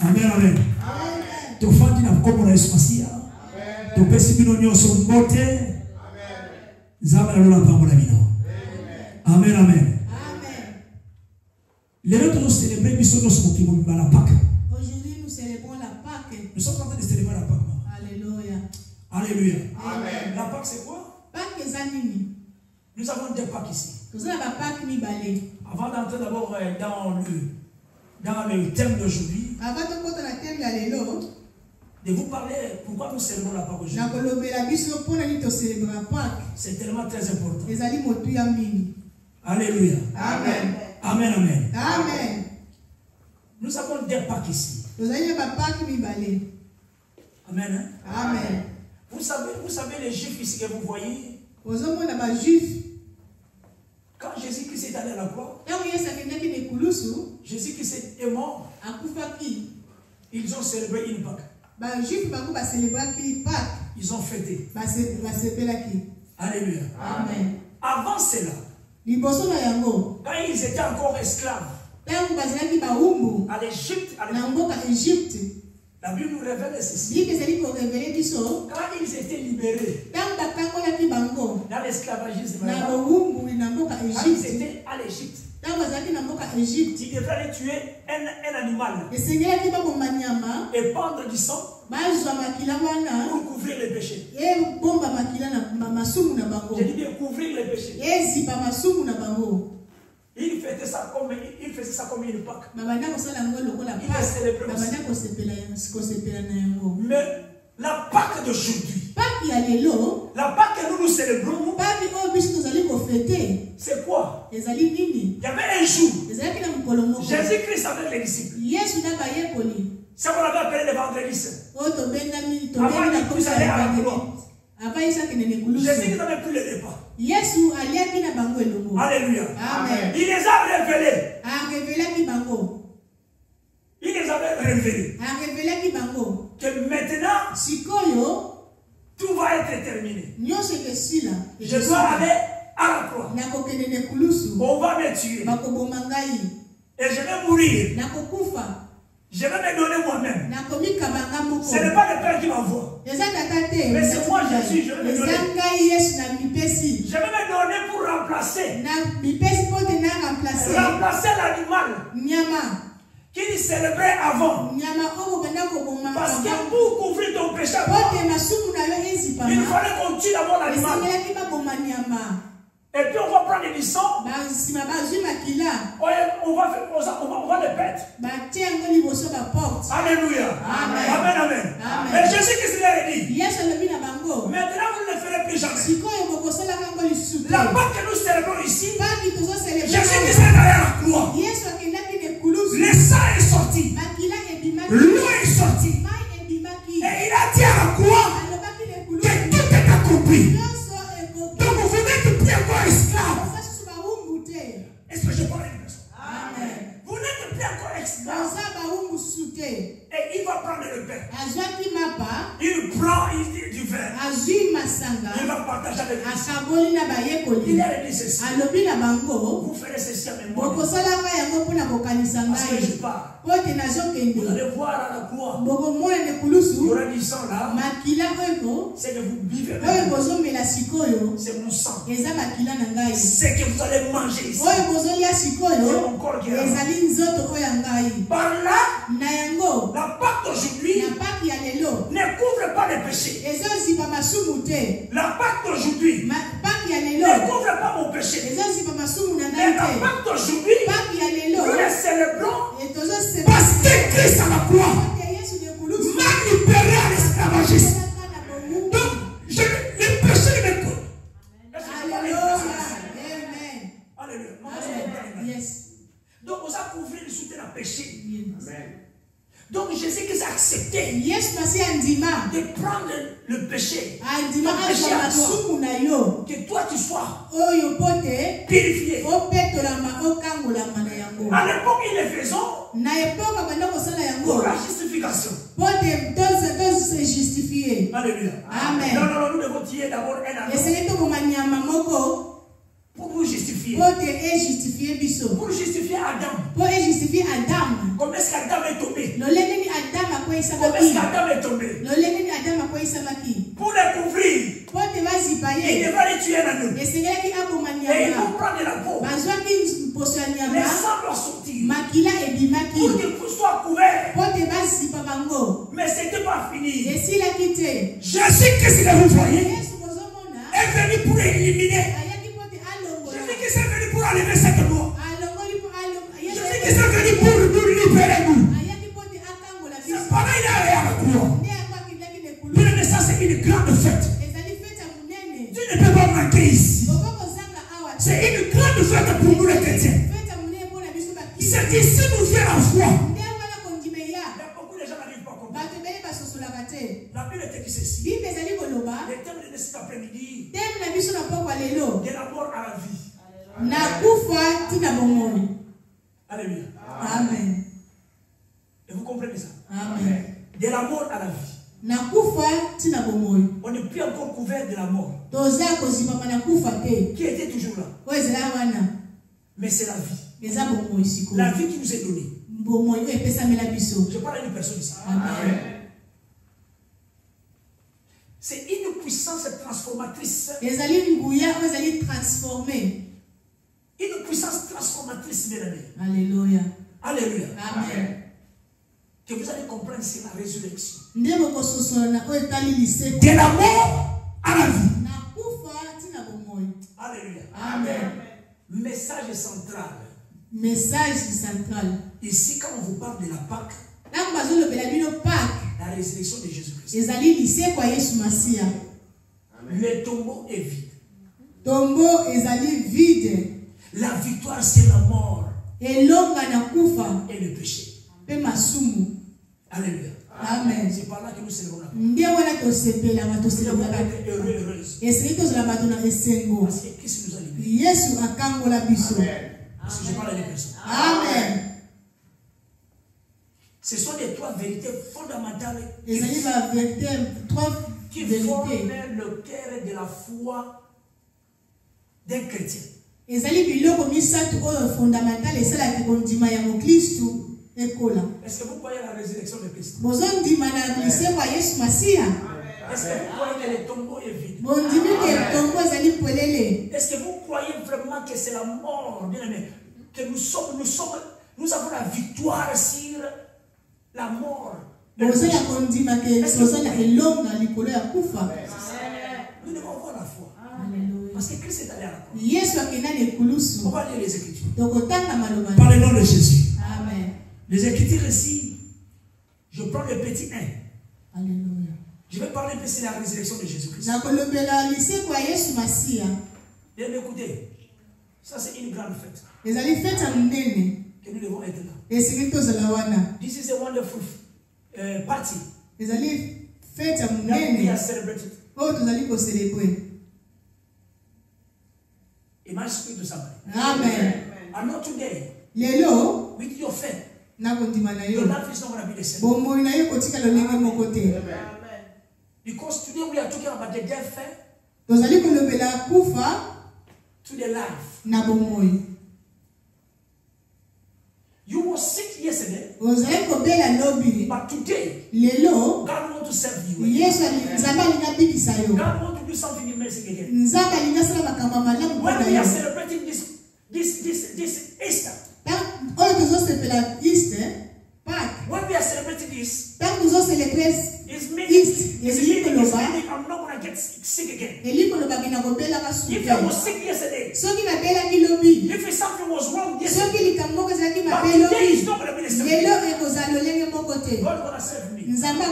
Amen, amen. Tofandi na mkomo na Yesu Masia. Topesi bino nyonso mbote. Nzamba na lola pambola bino. Amen, amen. Aujourd'hui, nous célébrons la Pâque. Aujourd'hui, nous célébrons la Pâque. Nous sommes en train de célébrer la Pâque. Alléluia. Alléluia. Amen. La Pâque, c'est quoi? Pâque Zanini. Nous avons des Pâques ici. Nous avons la Pâque Mibalé. Avant d'entrer d'abord dans le thème d'aujourd'hui, de vous parler pourquoi nous célébrons la Pâque aujourd'hui. C'est tellement très important. Alléluia. Amen. Amen, amen. Amen. Nous avons des Pâques ici. Amen. Hein? Amen. Vous savez les Juifs ici que vous voyez. Quand Jésus-Christ est allé à la croix, Jésus-Christ est mort. Ils ont célébré une Pâque. Ils ont fêté. Alléluia. Amen. Avant cela, quand ils étaient encore esclaves à l'Égypte, la Bible nous révèle ceci. Quand ils étaient libérés dans l'esclavagisme, quand ils étaient à l'Égypte, ils devraient aller tuer un animal et prendre du sang pour couvrir les péchés. J'ai dit bien couvrir les péchés. Il faisait ça comme une Pâque. Il célébrait aussi. Mais la Pâque d'aujourd'hui, la Pâque que nous célébrons, c'est quoi? Il y avait un jour, Jésus-Christ avec les disciples. C'est ce qu'on avait appelé le vendredi saint. Avant qu'il puisse aller à la croix. Jésus n'avait plus le repas. Alléluia. Amen. Il les a révélés. Il les avait révélés. Que maintenant, tout va être terminé. Je dois aller à la croix. On va me tuer. Et je vais mourir. Je vais me donner moi-même. Ce n'est pas le Père qui m'envoie. Mais c'est moi Jésus, je vais me donner. Je vais me donner pour remplacer l'animal qu'il célébrait avant. Parce que pour couvrir ton péché, il fallait qu'on tue d'abord l'animal. Et puis on va prendre du sang. On va le pète. Alléluia. Amen. Amen, amen. Amen. Mais Jésus qui l'a dit. Maintenant vous ne le ferez plus jamais. La Pâque que nous célébrons ici, Jésus qui s'est allé à la croix. Le sang est sorti. L'eau est sortie. Et il a dit à la croix que tout est accompli. Donc vous n'êtes plus encore esclave. Est-ce que je parle à une personne? Amen. Vous n'êtes plus encore esclave. Et il va prendre le pain. Il prend du vin. Il va partager avec lui. Il a dit ceci. Vous ferez ceci à mémoire. Parce que je pars. Vous allez voir à la croix. Il y aura du sang là. C'est que vous buvez. C'est mon sang. C'est que vous allez manger ici. C'est mon corps qui est là. Par là, la Pâque d'aujourd'hui ne couvre pas les péchés. La Pâque d'aujourd'hui ne couvre pas mon péché. Mais la Pâque d'aujourd'hui, nous la célébrons parce que Christ à la croix m'a libéré à l'esclavagisme. Donc, le péché ne me couvre. Alléluia. Donc, on a couvert le soutien à péché. Amen. Donc Jésus qui a accepté de prendre le péché. Que toi tu sois purifié. À l'époque ils le faisaient pour la justification. Alléluia. Amen. Non, nous devons tirer d'abord un agneau pour vous justifier. Pour justifier Adam. Comment est-ce qu'Adam est tombé? Comment est-ce qu'Adam est tombé? Pour les couvrir, il devait les tuer un agneau. Et ils vont prendre la peau. Les sangs doivent sortir. Pour qu'ils soient couverts. Mais ce n'était pas fini. Jésus-Christ, vous voyez, est venu pour éliminer. Jésus-Christ est venu pour enlever cette loi. Jésus-Christ est venu pour nous libérer, nous. C'est pendant qu'il est allé à la croix. Mais ça, c'est une grande fête. Tu ne peux pas manquer ici. C'est une grande fête pour nous les chrétiens. C'est d'ici nous vient la foi. Il y a beaucoup de gens qui n'arrivent pas à comprendre. La Bible était dit ceci. Le thème de cet après-midi, de la mort à la vie. Alléluia. Amen. Et vous comprenez ça? Amen. De la mort à la vie. On n'est plus encore couvert de la mort. Qui était toujours là. Mais c'est la vie. La vie qui nous est donnée. Je parle à une personne ici. Amen. C'est une puissance transformatrice. Une puissance transformatrice, mes amis. Alléluia. Alléluia. Amen. Que vous allez comprendre, c'est la résurrection. De la mort à la vie. Alléluia. Amen. Message central. Message central. Ici, quand on vous parle de la Pâque, la résurrection de Jésus-Christ, le tombeau est vide. Tombeau est vide. La victoire, c'est la mort et le péché. Alléluia. Amen. C'est par là que nous célébrons la Pâque. Parce que Christ nous a libérés. Parce que je parle à des personnes. Amen. Ce sont les trois vérités fondamentales qui forment le cœur de la foi d'un chrétien. Est-ce que vous croyez à la résurrection de Christ? Est-ce Est-ce que vous croyez que le tombeau est vide? Est-ce que vous croyez vraiment que c'est la mort, bien aimé, que nous avons la victoire sur la mort? Nous devons avoir la foi. Parce que Christ est allé à la croix. On va lire les Écritures. Par le nom de Jésus. Amen. Les Écritures ici, je prends le petit 1. Alléluia. Je vais parler un peu sur la résurrection de Jésus-Christ. Bien écoutez, ça c'est une grande fête. Que nous devons être là. This is a wonderful party. That we are celebrating. Et my spirit to somebody. Amen. And not today. With your faith. Your life is not going to be the same. Because today we are talking about the death to the life. You were sick yesterday, but today, God wants to serve you. God wants to do something amazing again. When we are celebrating this Easter, when we are celebrating this, it's meaning I'm not going to get sick again. If I was sick yesterday, if something was wrong yesterday, but today is not going to be the same. God is going to save me. And I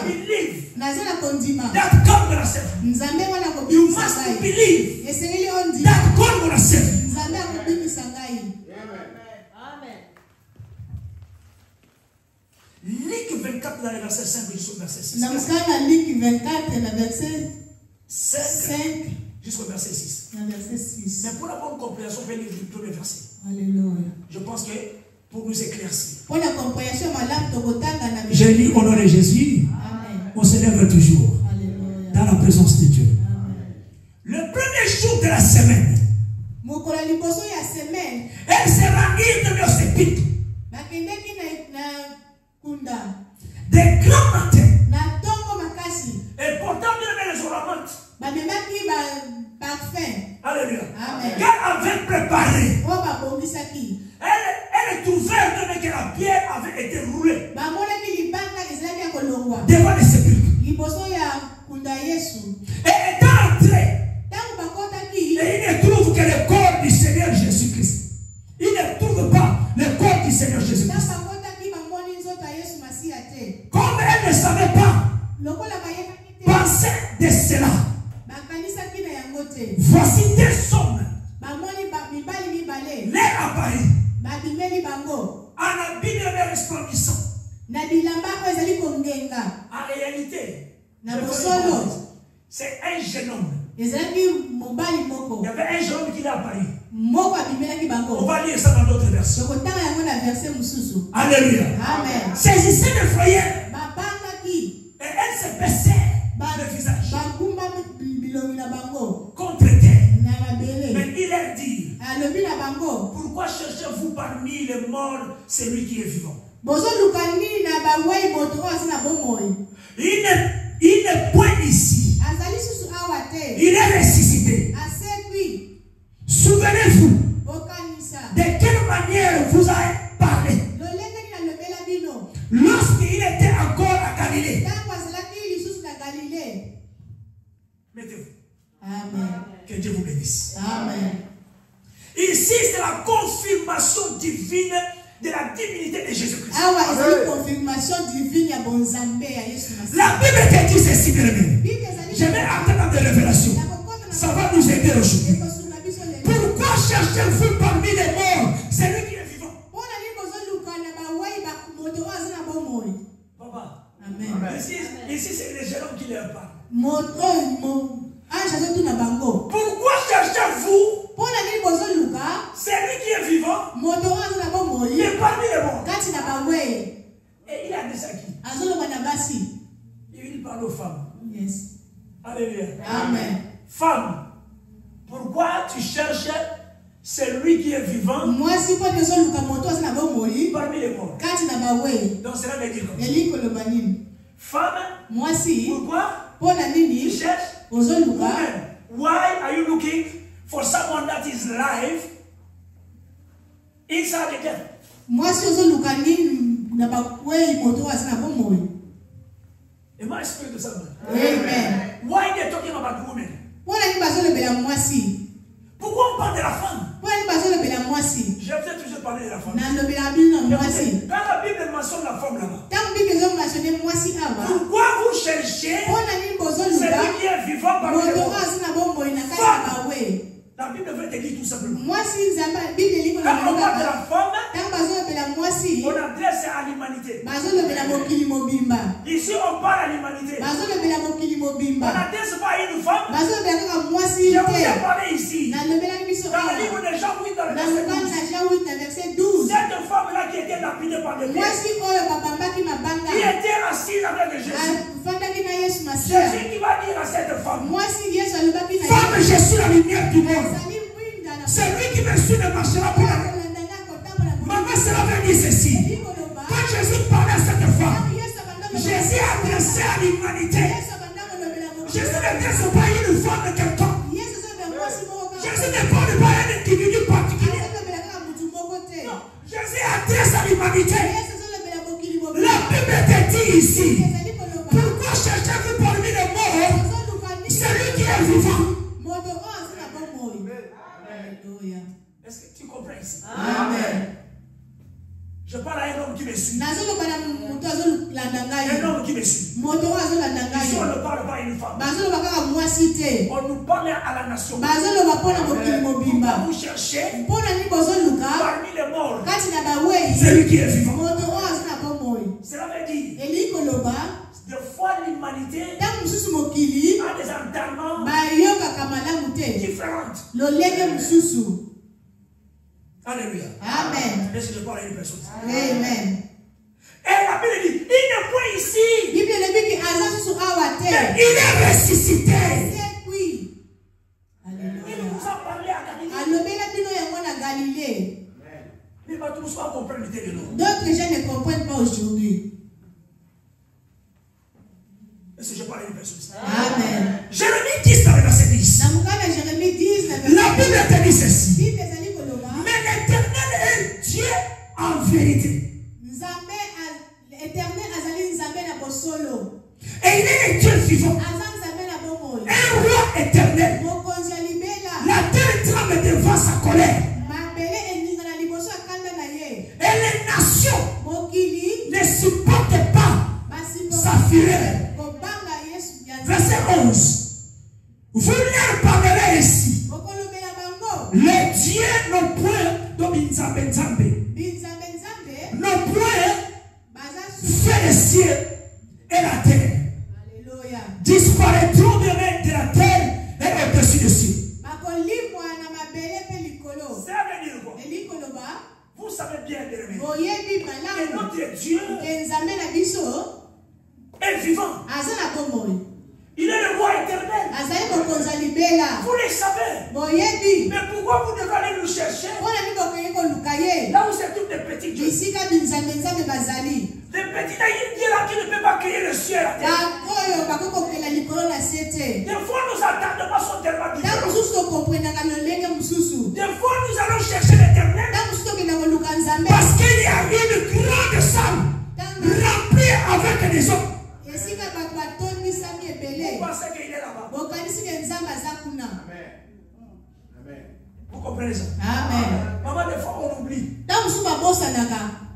believe that God is going to save me. You must believe that God is going to save you. Luc 24 dans le verset 5 jusqu'au verset 6. Luc 24 verset 5 jusqu'au verset 6. Mais pour la bonne compréhension, on va lire tous les versets. Alléluia. Je pense que pour nous éclaircir. Pour la compréhension, je lis au nom de Jésus. Amen. On s'élève toujours. Alléluia. Dans la présence de Dieu. Amen. Le premier jour de la semaine, elle sera une de nos épites. avait été roulé devant les sépulcres. Et étant entré, et il ne trouve que le corps du Seigneur Jésus-Christ. Il ne trouve pas le corps du Seigneur Jésus-Christ. Comme elle ne savait pas penser de cela, voici des hommes. L'air à Paris. En habit de resplendissant. En réalité, c'est un jeune homme. Il y avait un jeune homme qui est à Paris. On va lire ça dans d'autres versions. Alléluia. Saisissez le foyer. Et elle se baissait le visage contre terre. Mais il leur dit: pourquoi cherchez-vous parmi les morts celui qui est vivant? Il n'est point ici. Il est ressuscité. Souvenez-vous de quelle manière vous avez parlé lorsqu'il était encore à Galilée. Mettez-vous. Amen. Que Dieu vous bénisse. Amen. Ici, c'est la confirmation divine de la divinité de Jésus-Christ. La Bible te dit ceci, bien-aimé. Je vais attendre des révélations. Ça va nous aider aujourd'hui. Pourquoi cherchez-vous parmi les morts celui qui est vivant? Papa. Amen. Ici c'est les jeunes hommes qui leur parlent. Pourquoi cherchez-vous celui qui est vivant mais parmi les morts? Et il a dit ça qui? Il parle aux femmes. Yes. Alléluia. Amen. Femme, pourquoi tu cherches celui qui est vivant parmi les morts? Donc cela veut dire comme ça. Femme, pourquoi tu cherches? Woman, why are you looking for someone that is alive inside the death? Am I speaking to someone? Amen. Why they talking about women? Pourquoi on parle de la femme? Je vais toujours parler de la femme. Quand la Bible mentionne la femme là-bas, pourquoi vous cherchez celui qui est vivant parmi les morts? La Bible veut te dire tout simplement. Quand on parle de la femme, on adresse à l'humanité. Ici, on parle à l'humanité. On n'adresse pas à une femme. Je vous ai parlé ici. Dans le livre de Jean 8, dans le verset 12. Cette femme-là qui était lapidée par des pieds, qui était assise avec Jésus. Jésus qui va dire à cette femme: femme, je suis la lumière du monde. Celui qui me suit ne marchera pas. Maman, cela veut dire ceci. Quand Jésus parlait à cette femme, Jésus a adressé à l'humanité. Jésus n'adresse pas à une femme de quelqu'un. Jésus ne parle pas à un individu particulier. Non, Jésus adresse à l'humanité. La Bible te dit ici: pourquoi cherchez-vous parmi les morts celui qui est vivant? Est-ce que tu comprends ici? Amen. Je parle à un homme qui me suit. Un homme qui me suit. Ici, on ne parle pas à une femme. On nous parle à la nation. Pourquoi vous cherchez parmi les morts celui qui est vivant? Cela veut dire des fois l'humanité a des enterrements différents. Alléluia. Amen. Laisse je parle à une personne. Amen. Et la Bible dit: il n'est point ici. Mais il est ressuscité. Alléluia. Il vous a parlé à Galilée. Mais pas tous pas comprendre l'idée de nous. D'autres gens ne comprennent pas aujourd'hui. Est-ce que je parle à une personne? Amen. Jérémie 10 dans le verset 10. La Bible te dit ceci: mais l'Éternel est Dieu en vérité. Et il est un Dieu vivant. Un roi éternel. La terre tremble devant sa colère. Et les nations ne supportent pas sa fureur. Verset 11. Vous leur parlerez ainsi. Les dieux n'ont point n'ont point fait les cieux et la terre. Disparaîtront demain de la terre et au-dessus des cieux. Vous savez bien, que notre Dieu est vivant. Il est le roi éternel. Vous le savez. Mais pourquoi vous devez aller nous chercher là où c'est toutes des petites dieux? Des petits dieux là qui ne peuvent pas créer le ciel et la terre. Des fois nos attendements sont tellement différents. Des fois nous allons chercher l'éternel parce qu'il y a une grande salle remplie avec des hommes. Vous pensez qu'il est là-bas? Vous comprenez ça? Amen. Maman, des fois on oublie.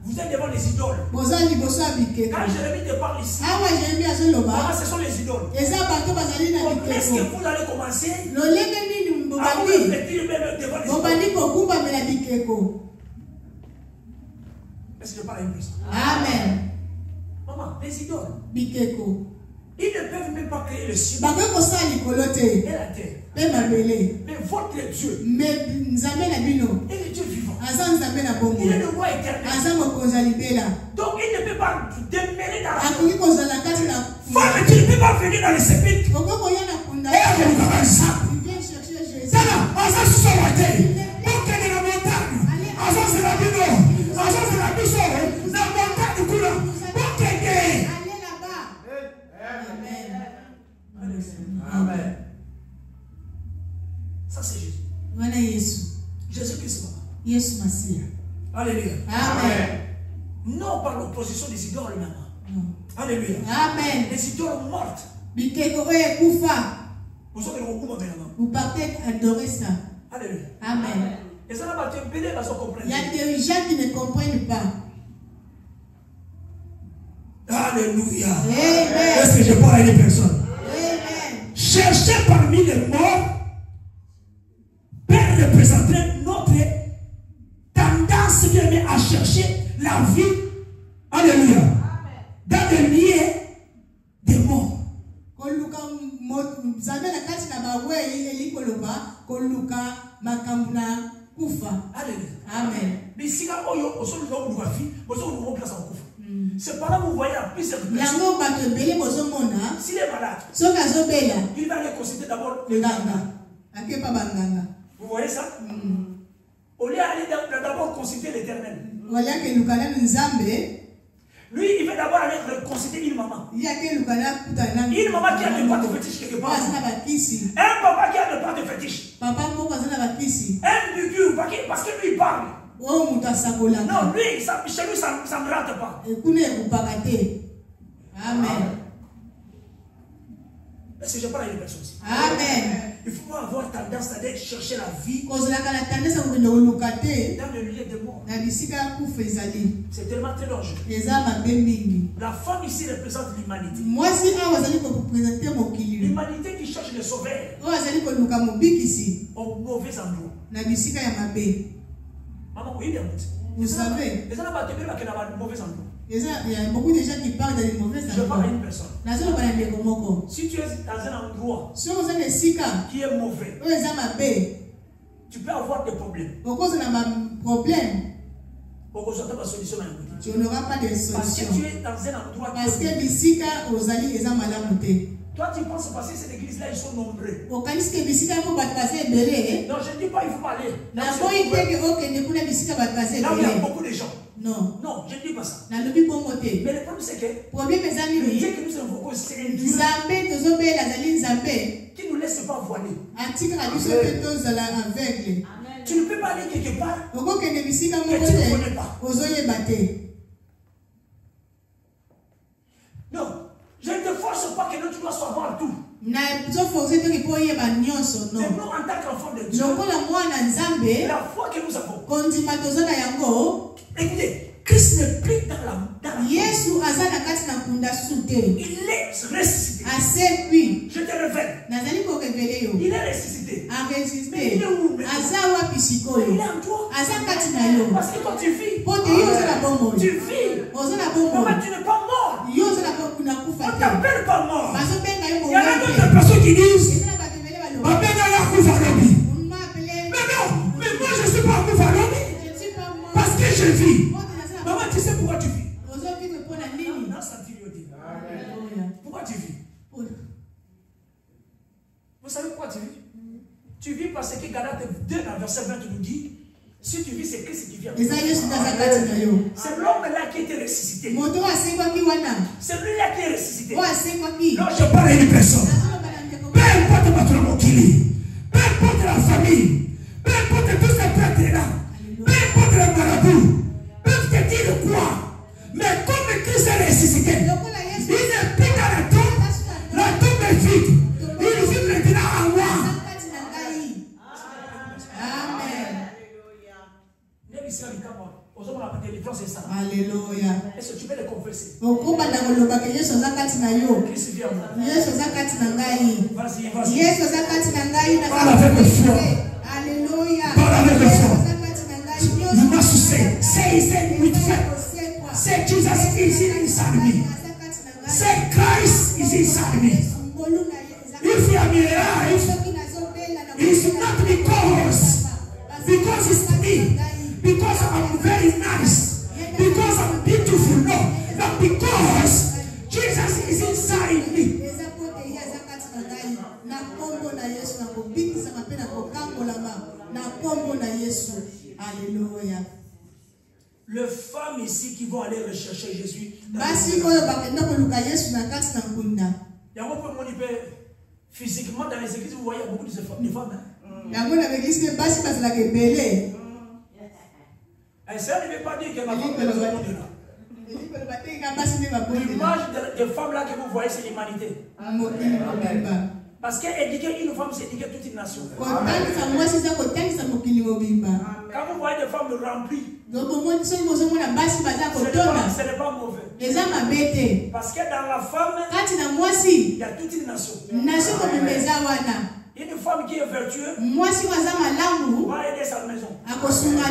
Vous êtes devant les idoles. Quand Jérémie te parle ici, maman, ce sont les idoles. Donc, est-ce que vous allez commencer à vous répéter même devant les idoles? Est-ce que je parle à une personne? Amen. Maman, les idoles, ils ne peuvent même pas créer le ciel et la terre. Mais votre Dieu, il est Dieu vivant. Il est le roi éternel. Donc il ne peut pas demeurer dans la femme, tu ne peux pas venir dans les sépulcres. Amen. Ça c'est Jésus. Jésus-Christ. Alléluia. Amen. Non par l'opposition des idoles, maman. Alléluia. Amen. Les idoles mortes. Vous partez adorer ça. Alléluia. Amen. Et ça va te péder dans son compréhension. Il y a des gens qui ne comprennent pas. Alléluia. Amen. Est-ce que je parle à une personne? Amen. Chercher parmi les morts peut représenter notre tendance bien à chercher la vie. Alléluia. Dans le lieu des morts. Amen. Mais si c'est pas là que vous voyez la plusieurs personnes. S'il est malade, il va aller consulter d'abord le ganga. Vous voyez ça? Au lieu d'aller d'abord consulter l'éternel. Lui, il va d'abord aller consulter une maman. Une maman qui a des pattes de fétiche quelque part. Un papa qui a des pattes de fétiche. Un bugu, parce que lui il parle. Non, lui, chez lui, ça ne rate pas. Amen. Est-ce que je parle à une personne aussi? Amen. Il faut avoir tendance à chercher la vie dans le lieu des morts. C'est tellement très dangereux. La femme ici représente l'humanité. L'humanité qui cherche le sauveur au mauvais endroit. Maman, oui, bien. Vous savez, il y a beaucoup de gens qui parlent dans les mauvais endroits. Je parle à une personne. Si tu es dans un endroit qui est mauvais, tu peux avoir des problèmes. Tu n'auras pas de solution. Parce que tu es dans un endroit qui est mauvais. Toi, tu penses parce que cette église-là, ils sont nombreux. Non, je ne dis pas il faut pas aller. Là où il y a beaucoup de gens. Non. Non, je ne dis pas ça. Mais le problème, c'est que le Dieu que nous invoquons, c'est un Dieu qui ne nous laisse pas voiler. Tu ne peux pas aller quelque part que tu ne connais pas. Non. savoir tout. Mais nous, en tant qu'enfant de Dieu, la foi que nous avons. Écoutez, Christ n'est plus dans la il est ressuscité. Je te révèle. Il est ressuscité. Mais il est où? Il est en toi. Parce que quand tu vis, tu vis. Comment tu n'es pas mort? On ne t'appelle pas mort. Il y a d'autres personnes qui disent mais non, mais moi je ne suis pas Koufalobi. Parce que je vis. Maman, tu sais pourquoi tu vis? Pourquoi tu vis? Vous savez pourquoi tu vis? Tu vis parce que Galates 2, verset 20 nous dit, si tu vis, c'est Christ qui vit. C'est l'homme-là qui était ressuscité. C'est lui-là qui est ressuscité. Là, je parle à une personne. Peu importe votre mokili, peu importe la famille, peu importe tous ces prêtres-là, peu importe les marabouts, peuvent te dire quoi? Mais comme Christ est ressuscité, il n'est plus dans la tombe est vide. Il vit maintenant en moi. Amen. Alléluia. Est-ce que tu peux le confesser? Christ vit en moi. Vas-y, vas-y. Parle avec le foi. Alléluia. Parle avec le foi. You must say with faith. Say Jesus is inside me. Say Christ is inside me. If you are alive, it's not because it's me, because I'm very nice, because I'm beautiful, no, but because Jesus is inside me. Alléluia. Les femmes ici qui vont aller rechercher Jésus. Physiquement, dans les églises, vous voyez beaucoup de femmes. Et ça ne veut pas dire que ma femme est là. L'image des femmes là que vous voyez, c'est l'humanité. Parce qu'éduquer une femme, c'est éduquer toute une nation. Quand vous voyez des femmes remplies, ce n'est pas mauvais. Parce que dans la femme, il y a toute une nation. Une femme qui est vertueuse va aider sa maison. Va soutenir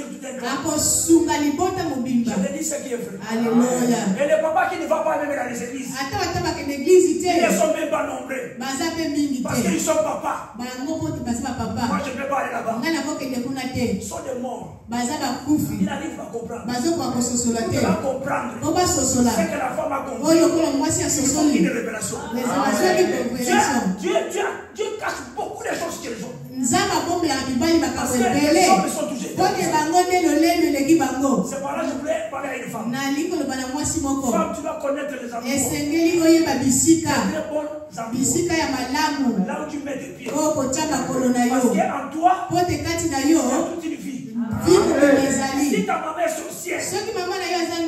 tout un clan. Je te dis ce qui est vrai. Alléluia. Et les papas qui ne vont pas même dans les églises, ils ne sont même pas nombreux. Parce qu'ils sont papas. Moi je ne peux pas aller là-bas. Ils sont des morts. Ils n'arrivent pas à comprendre. Ils ne vont comprendre ce que la femme a compris. C'est une révélation. Dieu cache beaucoup de choses chez les hommes. Parce que les hommes sont touchés. C'est par là que je voulais parler à une femme. Femme, tu dois connaître les amours. Très bons amours. Là où tu mets des pieds. Parce qu'en toi, il y a toute une vie. Si ta maman est sorcière,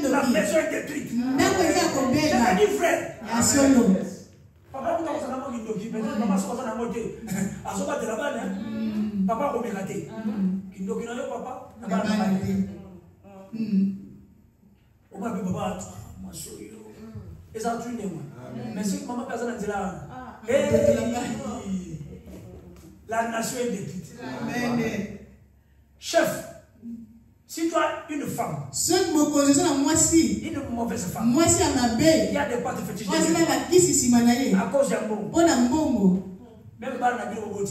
la maison est détruite. Je te dis frère. Papa, vous avez maman soit dans la moitié. À ce moment de la balle, papa va me rater. Qui nous dit papa, la balle va rater. On va appeler papa, moi je suis. Et ça tue moi. Mais si maman personne n'a dit là, la nation est détruite. Chef, si tu as une femme, une mauvaise femme, il y a des pattes fétiches à cause d'un bon. Même pas la vie au bout.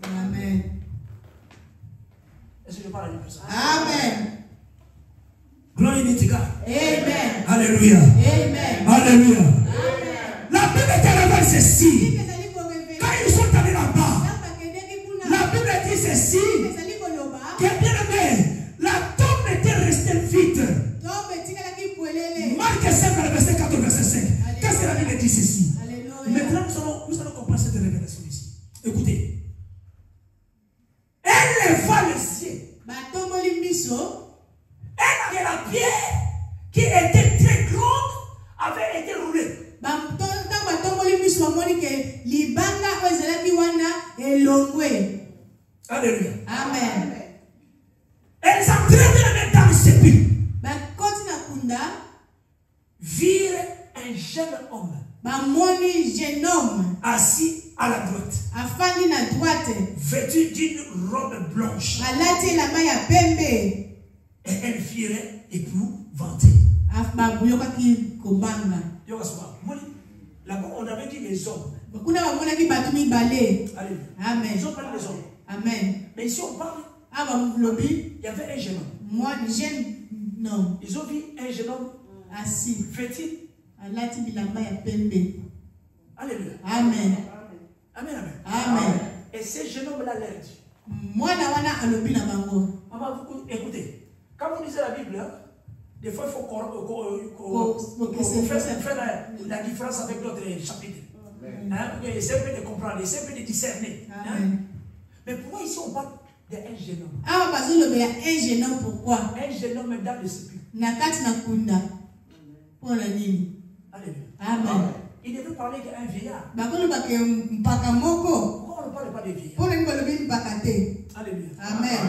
Amen. Est-ce que je parle à une personne? Amen. Gloire à Dieu. Amen. Alléluia. Amen. Alléluia. La Bible te révèle ceci. Quand ils sont allés là-bas, la Bible dit ceci. Que bien aimé, la tombe était restée vide. Marc 5, verset 4, verset 5. Qu'est-ce que la Bible dit ceci? Maintenant, nous allons comprendre cette révélation ici. Écoutez. Elle leva les cieux. Elle avait la pierre qui était très grande avait été roulé. Alléluia. Amen. Elles entraînent dans le sépulcre. Virent un jeune homme assis à la droite, vêtu d'une robe blanche, et elle firait épouvanté. Là-bas, on avait dit les hommes. Amen. Ils ont parlé des hommes. Amen. Mais ici, on parle. Il y avait un jeune homme. Ils ont vu un jeune homme assis, vêtu. Alléluia. Amen. Amen. Amen. Amen. Et ce jeune homme-là leur dit. Maman, vous écoutez. Quand vous lisez la Bible, hein, des fois, il faut faire la différence avec l'autre chapitre. Hein, essayer un peu de comprendre, essayer un peu de discerner. Hein. Mais pourquoi ici on parle d'un jeune homme? Un jeune homme dans le sépulcre. Amen. Il devait parler d'un vieillard. Pourquoi on ne parle pas des vieillards? Alléluia. Amen.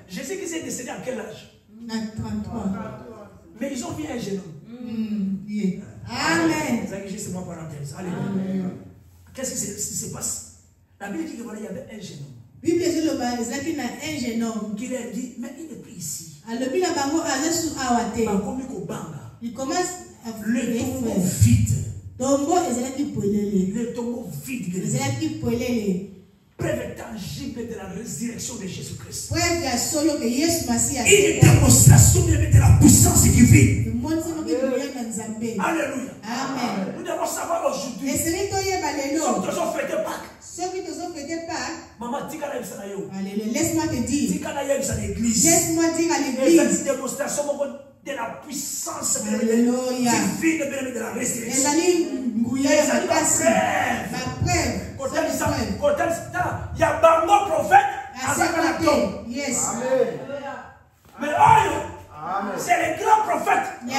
Je sais qu'ils sont décédés à quel âge? 33. Mais ils ont vu un jeune homme. Amen. C'est moi parenthèse. Alléluia. Qu'est-ce qui se passe? La Bible dit que voilà, il y avait un jeune homme. Qui leur dit, mais il n'est plus ici. Il commence à le tombeau vide. Le tombeau vide. Preuve tangible de la résurrection de Jésus-Christ. Une démonstration de la puissance divine. Alléluia. Amen. Nous devons savoir aujourd'hui. Ceux qui ont fêté Pâques. Maman, laisse-moi te dire. Laisse-moi dire à l'église. Une démonstration de la puissance divine de la résurrection. Il y a bango prophète à yes. Mais c'est le grand prophète qui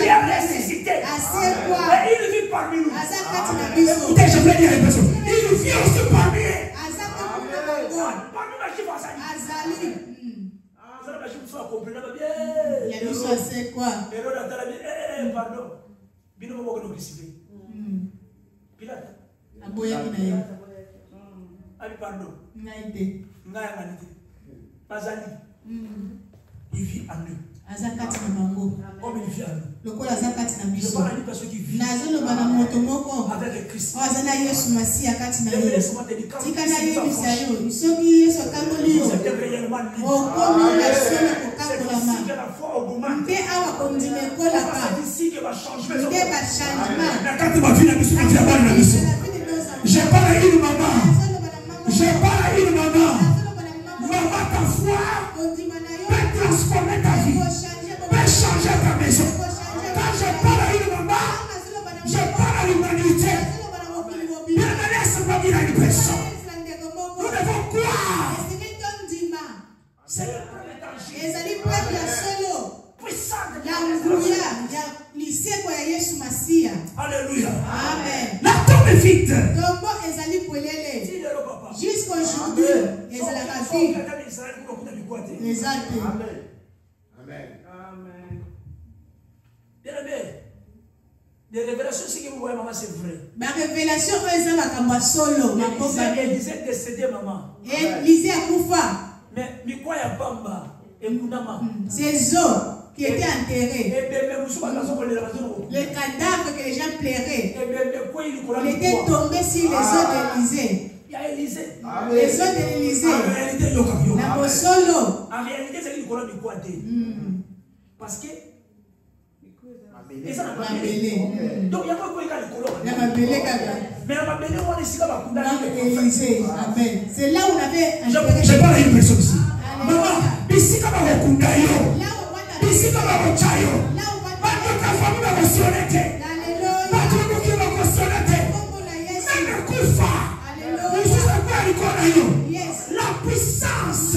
a ressuscité. Et il vit parmi nous. Écoutez, je voulais dire à une personne. Il vit aussi parmi eux. Parmi nous, qui va ça. C'est quoi? Pardon. Pardon. Il vit en nous. Comme il vit en nous. Je parle à une personne qui vit avec Christ. Laisse-moi te dire, quand c'était réellement libre, c'est que la foi augmente. C'est ici que va changer. Quand tu vas finir la mission, tu vas voir la mission. Je parle à une maman. Maman, ta foi peut transformer ta vie, peut changer ta maison. Quand je parle à une maman, je parle à l'humanité. Laisse-moi dire à une personne. Nous devons croire. C'est le puissant de Alléluia. Amen. La tombe est vide. Jusqu'aujourd'hui, Amen. Des révélations, ce que vous voyez, maman, c'est vrai. Ma révélation, Élisée est décédé, maman. Élisée a Koufa. Mais quoi y a Bamba et Mounama? Ces os qui étaient enterrés. Le cadavre que les gens plairaient. Il était tombé sur les os d'Élisée. Il y a Élisée. Les os d'Élisée. En réalité, en réalité, c'est qu'il connaît du quoi. Parce que donc il y a pas quoi il mais on va bénir on ici là Amen. C'est là où on avait je parle à une personne ici. Maman, ici comme on kunda yo. Ici comme on chayo. Pas de ta famille va connecter. Pas de qui va connecter. Même kufa. La puissance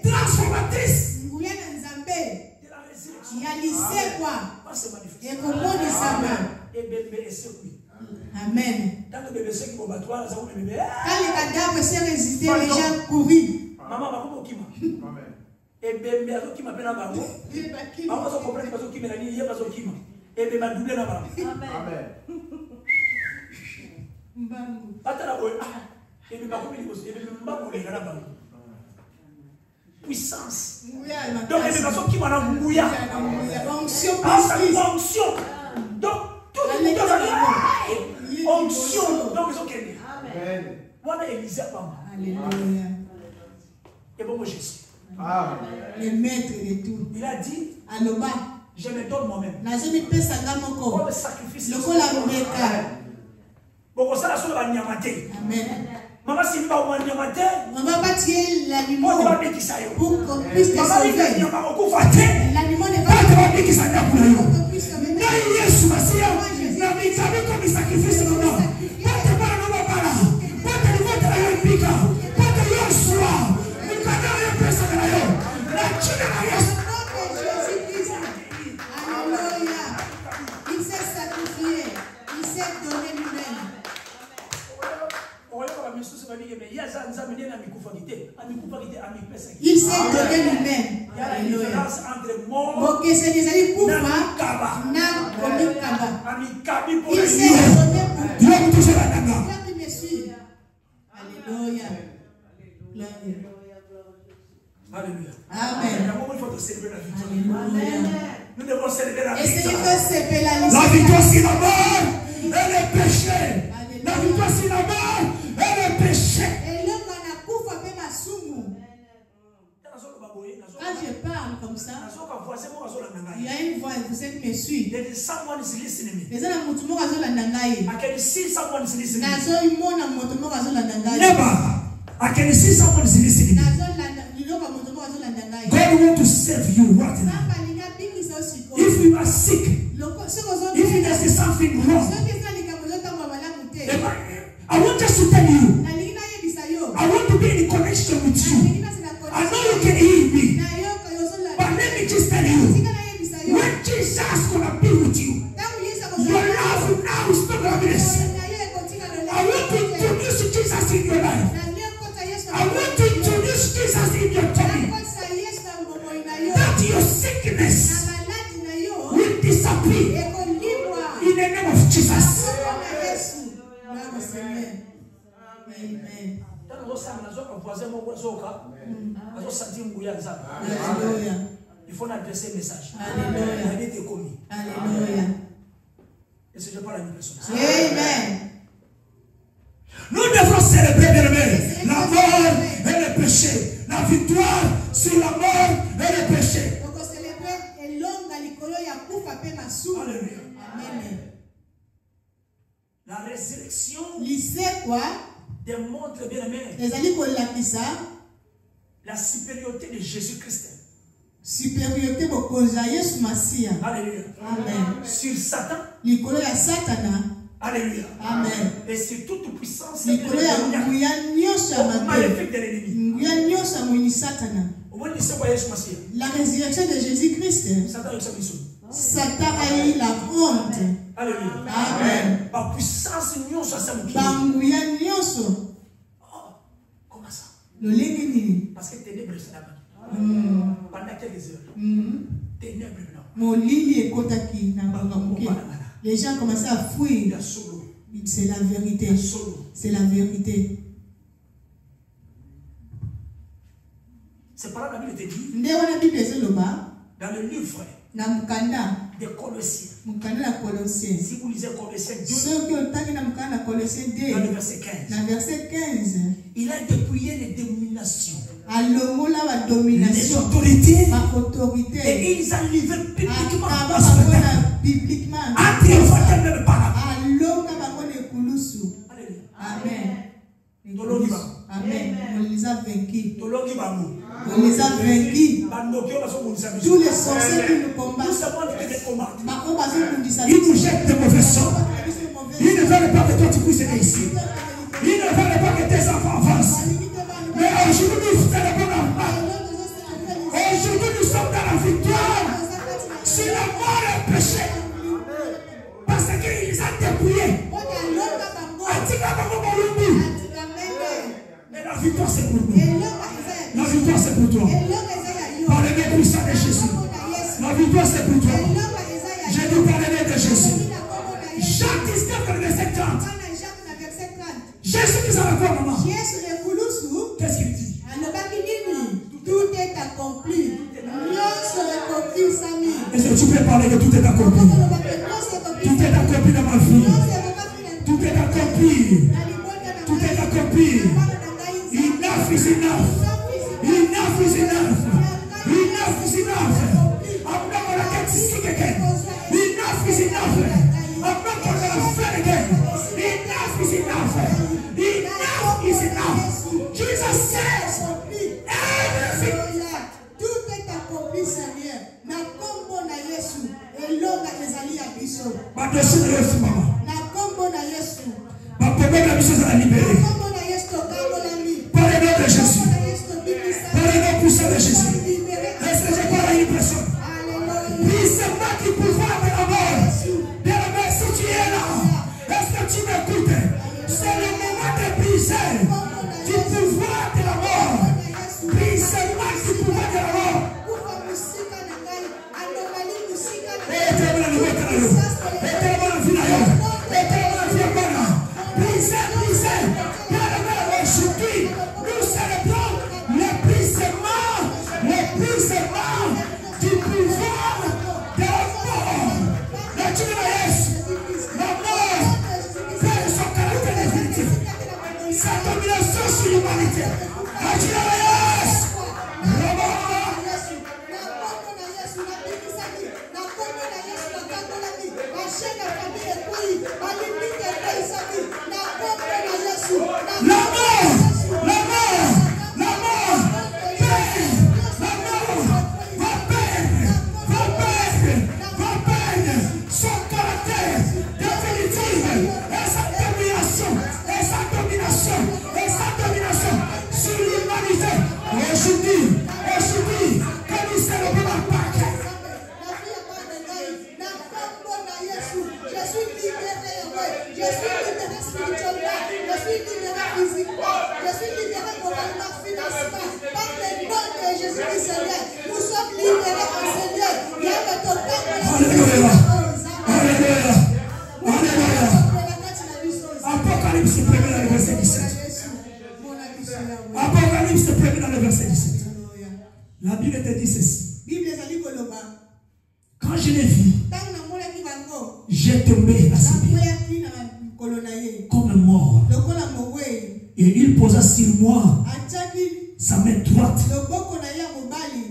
transformatrice de la résurrection. va se manifester. Amen. Quand les cadavres s'est résisté, les gens courent. Maman, et bien, qui m'appelle à Babo. Maman, je comprends que qui m'a dit, il y a pas de qui m'a. Et bien, ma double là-bas. Amen. Et bien, ma puissance. Donc, les personnes qui m'ont mouillé. Onction. Donc, tout le monde a onction. Donc, ils ont gagné. Amen. Voilà Élisée. Alléluia. Et bon, moi, Jésus. Le maître de tout. Il a dit, Aloba, je me donne moi-même. Comme sacrifice. Le col à bon, ça la sola nyamate. Amen. Maman si pas au nyamate. Maman pas tirer l'animal. Pour qu'on puisse te sauver. L'animal n'est pas pour que ça ne Yesu Masia. Na mitabe comme sacrifice maman. Pas te para no para. Pas te vote la yopika. Pas te Yosua. Mukana ya pesa na yo. La china na Yesu. Alléluia. Il s'est sacrifié. Il s'est donné lui-même. Il s'est donné lui-même. Alléluia. Ok, c'est des amis pour moi. Il s'est donné pour Dieu me suit. Alléluia. Alléluia. Amen. Nous devons célébrer la victoire. La victoire sur la mort et le péché. La victoire sur la mort et le péché. Quand je parle comme ça, il y a une voix, vous savez qui me suit. Les gens ont tout le monde à la nangaï. I can see someone is listening. Never. I can see someone is listening. God wants to save you right now. If you are sick, if there is something wrong, I want just to tell you, I want to be in connection with you. I know you can hear me, but let me just tell you, when Jesus is going to be with you, your love now is not going to be the same. I want to introduce Jesus in your life. I want to introduce Jesus in your tummy. That your sickness will disappear in the name of Jesus. Amen. Il faut adresser le message. Alléluia. Et si je parle à une personne. Amen. Nous devons célébrer, bien-aimés, la mort et le péché. La victoire sur la mort et le péché. Alléluia. Amen. La résurrection démontre, bien-aimés, la supériorité de Jésus-Christ. Supériorité de Jésus Messia. Alléluia. Amen. Sur Satan. Alléluia. Amen. Et sur toute puissance maléfique de l'ennemi. La résurrection de Jésus-Christ. Satan a eu la honte. Alléluia. Amen. Par puissance comment ça? Parce que ténèbres c'est là-bas. Pendant quelques heures. Ténèbres là. Les gens commençaient à fuir. C'est la vérité. C'est la vérité. C'est par là que la Bible te dit. Dans le livre de Colossiens. Si vous lisez Colossiens 2, dans le verset 15, il a dépouillé les dominations, les autorités, et il a livré publiquement en triomphant même par là. Amen. Amen. On les a vaincus. On les a vaincus. Tous les sorciers qui nous combattent, ils nous jettent de mauvais sorts. Ils ne veulent pas que toi tu puisses aider ici. Ils ne veulent pas que tes enfants avancent. Mais aujourd'hui, nous sommes dans la victoire. prier. Mais la victoire c'est pour nous. La victoire c'est pour toi. Par le nom puissant de Jésus. La victoire c'est pour toi. J'ai dit par le nom de Jésus. Jacques 19, verset 30. Jésus dit à la quoi, maman? Qu'est-ce qu'il dit? Tout est accompli. Est-ce que tu peux parler que tout est accompli? Tout est accompli dans ma vie. Tout est accompli. Tout est accompli. Enough is enough. Enough is enough. Enough is enough. I'm not going to get sick again. Enough is enough. I'm not going to fail again. Enough is enough. Enough is enough. Jesus says everything. Tout est accompli, Seigneur. Na kombo na Yesu. Elonga ezali ya biso. Ma dossier de Yesu, maman. Na kombo na Yesu. Ma problème la mission à la libérer. Par le nom de Jésus. Par le nom puissant de Jésus. Est-ce que j'ai pas l'impression? Brise-moi du pouvoir de la mort. De la mort, si tu es là. Est-ce que tu m'écoutes? C'est le moment de briser du pouvoir de la mort. Brise-moi du pouvoir de la mort. Apocalypse 1 dans le verset 17. Apocalypse 1 dans le verset 17. La Bible te dit ceci. Quand je l'ai vu, j'ai tombé à ses pieds comme mort. Et il posa sur moi sa main droite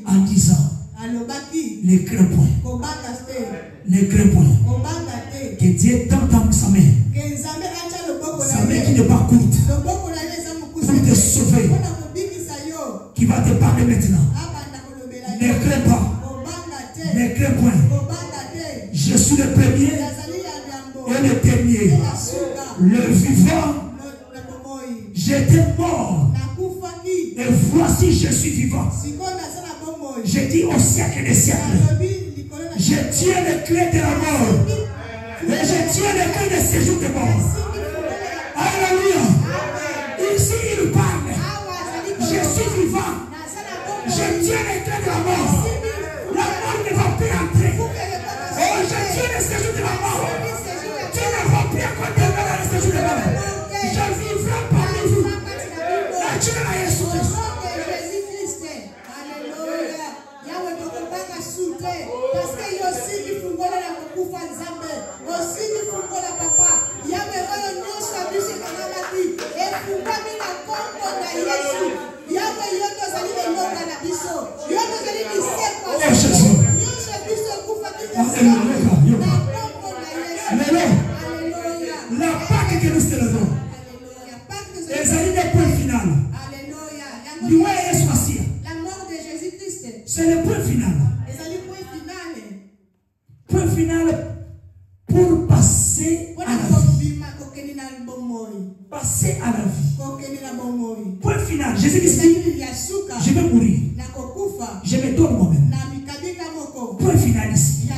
en disant: ne crains point. Ne crains point. Que Dieu t'entende sa main. Sa main qui n'est pas courte. Pour te sauver. Qui va te parler maintenant. Ne crains pas. Ne crains point. Je suis le premier et le dernier. Le vivant. J'étais mort. Et voici je suis vivant. Je dis au siècle des siècles. Je tiens les clés de la mort. Et je tiens les clés de séjour de mort. Alléluia. Ici il parle. Je suis vivant. Je tiens les clés de la mort. La mort ne va plus entrer. Oh, je tiens les séjours de la mort. Tu ne vas plus accorder dans les séjours de la mort. Je vivrai parmi vous. La Dieu de la Jésus. Parce que aussi qui fungola la kufa nzambe aussi qui fungola papa yawe oyo nyonso abisi kanamati efungami na kombo na Yesu yawe yoto zali elonga na biso yoto zali bisekwa nyonso biso kufa biso na kombo na Yesu. Alléluia. La Pâque que nous célébrons. Les années des points final. Alléluia. La mort de Jésus-Christ. C'est le point final. Point final pour passer à la vie. Passer à la vie. Point final. Jésus dit, je vais mourir. Je me donne moi-même. Point final ici.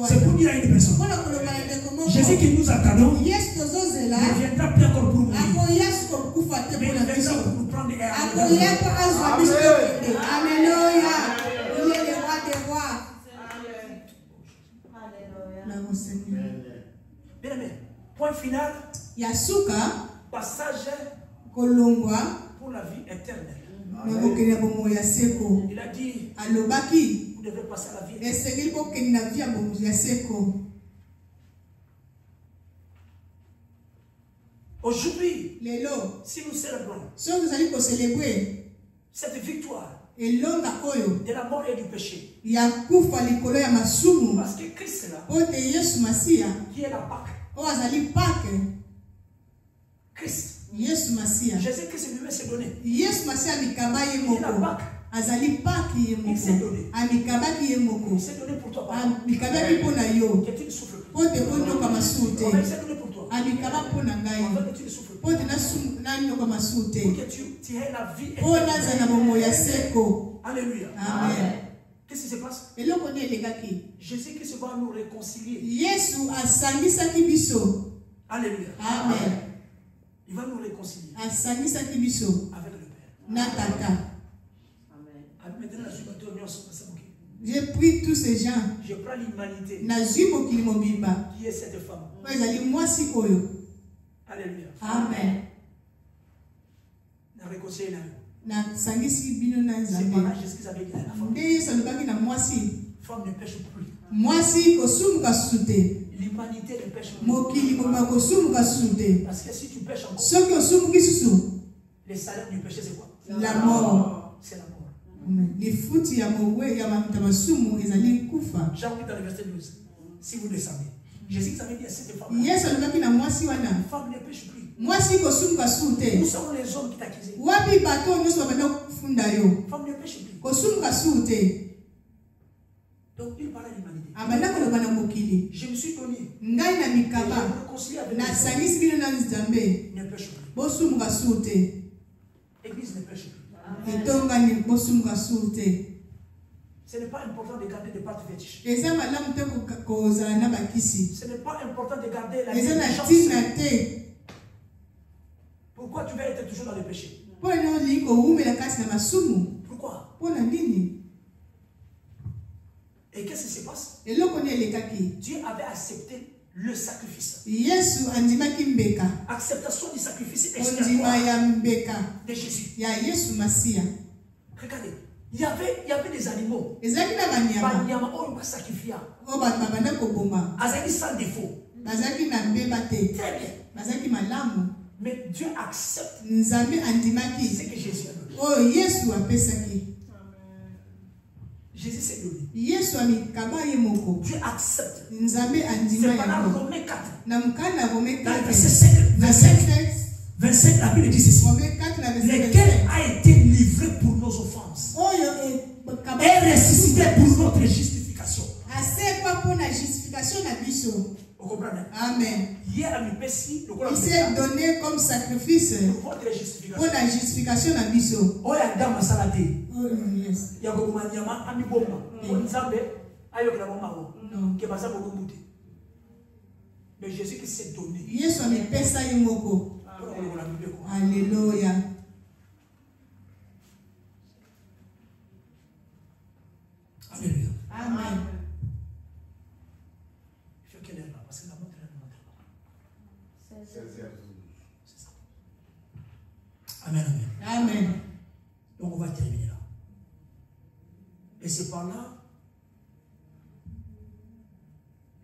C'est pour dire à une personne. Jésus qui nous nous attendons ne viendra plus encore pour mourir. Mais il viendra pour nous prendre et Alléluia. Il est le roi des rois. Bien aimé, point final. Yasuka. Passage kolongwa pour la vie éternelle. Il a dit, vous devez passer à la vie éternelle. Aujourd'hui, si nous célébrons cette victoire de la mort et du péché, parce que Christ est là, qui est la Pâque, Christ, Jésus-Christ lui-même s'est donné. Il est la Pâque. Il s'est donné. Il s'est donné pour toi. Que tu ne souffres plus. Il s'est donné pour toi. Que tu ne souffres plus. Pour que tu aies la vie éternelle. Alléluia. Amen. Qu'est-ce qui se passe? Jésus-Christ va nous réconcilier. Alléluia. Amen. Il va nous réconcilier avec le Père. J'ai pris tous ces gens. Je prends l'humanité qui est cette femme. Alléluia. Amen. C'est par là Jésus avait dit à la femme. Femme ne pêche plus. L'humanité ne pêche plus. Parce que si tu pêches encore, le salaire du péché c'est quoi? La mort. C'est la mort. Les fruits ya masumu ezali kufa. Jean 8 dans le verset 12. Si vous descendez, Jésus avait dit à cette femme. Femme ne pêche plus. Où sont les hommes qui t'accusaient? Femme ne pêche plus. Donc il parle à l'humanité. Je me suis donné. Je me réconcilie avec les ne pêche plus. L'église ne pêche plus. Ce n'est pas important de garder des pâtes fétiches. Ce n'est pas important de garder la chance. Pourquoi tu vas être toujours dans le péché? Pourquoi? Et qu'est-ce qui se passe? Dieu avait accepté le sacrifice. Acceptation du sacrifice expiatoire de Jésus. Regardez, il y avait des animaux. Il y avait sacrifié. Azali sans défaut. Très bien. Mais Dieu accepte ce que Jésus a donné. Jésus s'est donné. Dieu accepte. C'est pendant Romains 4. Dans le verset 25, la Bible dit ceci. Lequel a été livré pour nos offenses et ressuscité pour notre justification. Vous comprenez? Amen. Il s'est donné comme sacrifice pour votre justification. Pour la justification de Bisso. Mais Jésus qui s'est donné. Alléluia. Alléluia. Amen. Il faut qu'elle est là parce que la montre est là. C'est ça. Amen, amen. Amen. Donc on va terminer là. Et c'est par là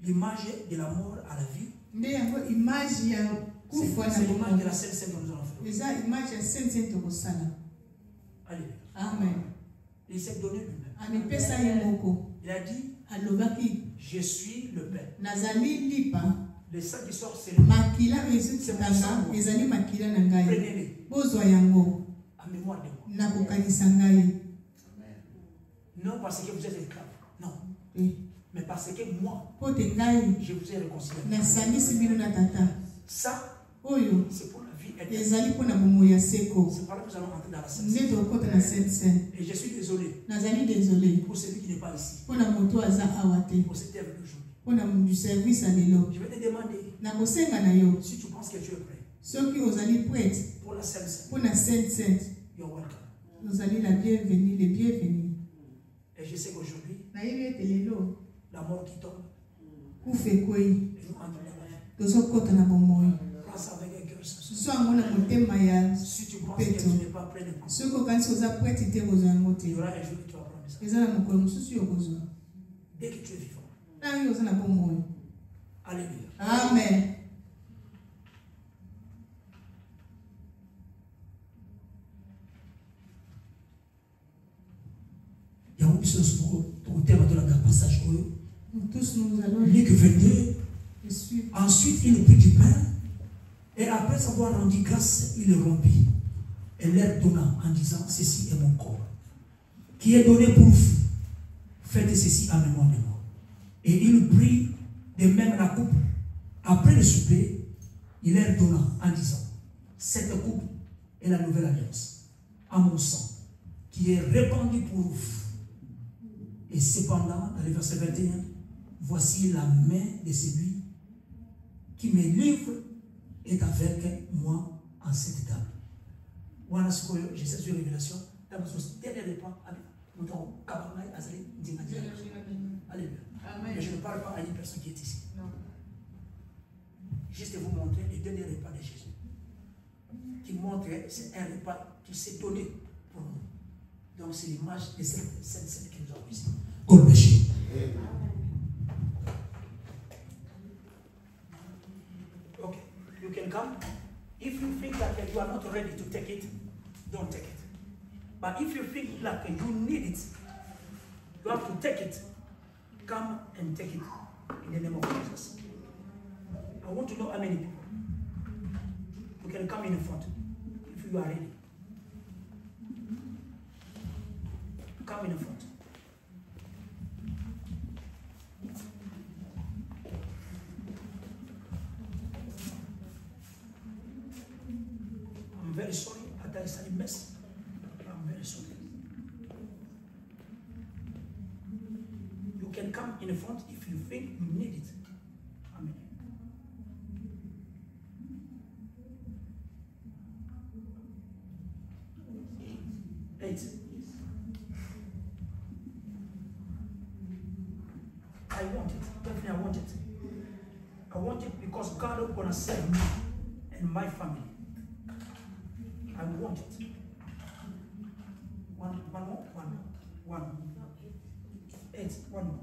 l'image de la mort à la vie. C'est l'image de la Sainte Seine que nous allons faire. Alléluia. Amen. Il s'est donné lui-même. Il a dit, je suis le Père. Le sang qui sort, c'est le prenez-les. En mémoire de moi. Non parce que vous êtes esclaves. Non. Mais parce que moi, je vous ai réconcilié. Ça, c'est pour la vie éternelle. C'est par là que nous allons entrer dans la Sainte Seine. Et je suis désolé pour celui qui n'est pas ici. Pour cette œuvre d'aujourd'hui. du service à l'élo. Je vais te demander si tu penses que tu es prêt. Ceux qui ont allé prêts pour la Sainte. Pour la Sainte. You're welcome. Nous allons la bienvenue, les bienvenus. Et je sais qu'aujourd'hui, la mort qui tombe, nous fait quoi? Prends ça avec un cœur sincère. Si tu penses que tu n'es pas prêt de prendre, il y aura un jour que tu vas prendre ça. Dès que tu es vivant. Alléluia. Amen. Il y a une chose pour terme de la passage. Tous nous allons. Luc 22. Ensuite, il prit du pain et après avoir rendu grâce, il le rompit et leur donna en disant: ceci est mon corps qui est donné pour vous. Faites ceci en mémoire de moi. Et il prit de même la coupe. Après le souper, il leur donna en disant: cette coupe est la nouvelle alliance à mon sang qui est répandu pour vous. Et cependant, dans le verset 21, voici la main de celui qui me livre est avec moi en cette table. Voilà ce que j'ai cette révélation. Dans notre dernier repas, nous avons Alléluia. Mais je ne parle pas à une personne qui est ici. Non. Juste vous montrer le dernier repas de Jésus. Qui montre que c'est un repas qui s'est donné pour nous. Donc c'est l'image de cette scène qui nous a ici. God bless you. Okay, you can come. If you think that you are not ready to take it, don't take it. But if you think like you need it, you have to take it. Come and take it in the name of Jesus. I want to know how many people. You can come in front if you are ready. Come in front. I'm very sorry. I did a mess. I'm very sorry. You can come in front if you think you need it. Amen. I want it. Definitely I want it. I want it because God is going to save me and my family. I want it. One more. 8. One more.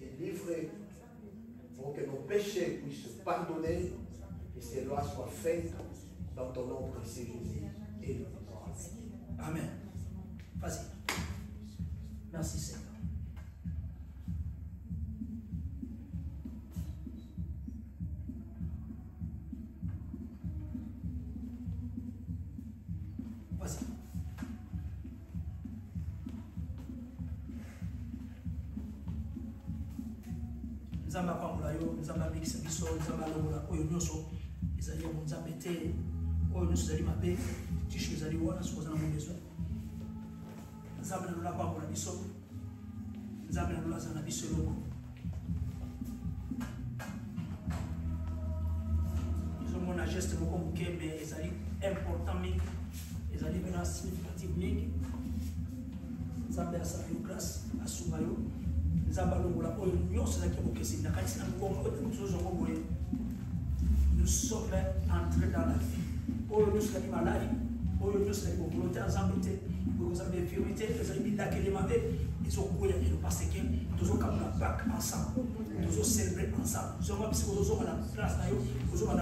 Il est livré pour que nos péchés puissent se pardonner et cela soit fait dans ton nom précieux Jésus. Et Amen. Vas-y. Merci Seigneur. Vas-y. Nzamba pamula yo, nzamba mikisa biso, nzamba longola oyo nyoso ezali ya nzambe te, oyo nyoso ezali mabe, tishu ezali wana sokoza na besoin. Nzambe na lapa pamula biso, nzambe na lula na biso loko. Izomona geste moko muke mais ezali important mingi, ezali pena significatif mingi. Nzambe asala yo grâce, asunga yo. Nous sommes entrés dans la vie. Nous sommes malades. Nous sommes volontaires. Nous sommes infirmités. Nous sommes ils sont parce que nous sommes ensemble. Nous sommes célébrés ensemble. Nous sommes la grâce. Nous sommes